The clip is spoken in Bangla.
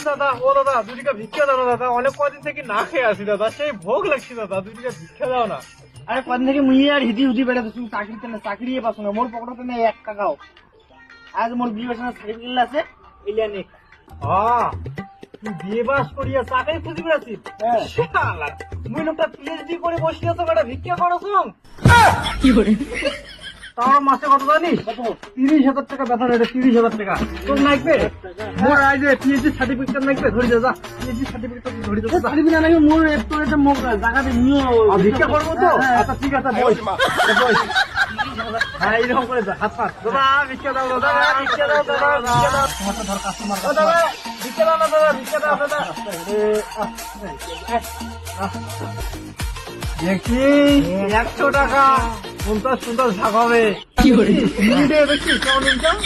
দাদা, ও দাদা 2 টাকা ভিক্ষা দাও না দাদা, অনেক কদিন থেকে না খেয়ে আসি দাদা, সেই ভোগ লাগছে দাদা, 2 টাকা ভিক্ষা দাও না। আরে কদিন থেকে মুই আর হিদি হুদি বেড়াতে তুমি চাকরিতে না চাকরি পাচ্ছ না, মোর পকেটতে নেই 1 টাকাও। আজ মোর বিয়ে বাসনা সার্টিফিকেট আছে, এলিয়া নে। হ্যাঁ, তুই বিয়ে বাস করিয়া চাকরি খুঁজি বেড়াচ্ছিস? হ্যাঁ। শালা, মুই লোকটা পিএইচডি করে বসে আছো, বেটা ভিক্ষা করো শুন। তাও মাসে কত জানিস? 30,000 টাকা বেতন, এটা 30,000 টাকা। তোর লাগবে? মোর আই যে পিএইচডি সার্টিফিকেট লাগবে, ধরে যা, পিএইচডি সার্টিফিকেট ধরে যা। সার্টিফিকেট নাকি মোর একটু এটা মোক জায়গাতে নিও। ভিক্ষা করবো তো? আচ্ছা ঠিক আছে, বস বস। হ্যাঁ, এইরকম করে যা, হাত পাত। দাদা ভিক্ষা দাও, দাদা ভিক্ষা দাও, দাদা ভিক্ষা দাও। তোমার তো ধর কাস্টমার। ও দাদা ভিক্ষা দাও না, দাদা ভিক্ষা দাও, দাদা। দেখি 100 টাকা 50 ভাগ হবে। কি করে দেখছি কেমন ইনকাম।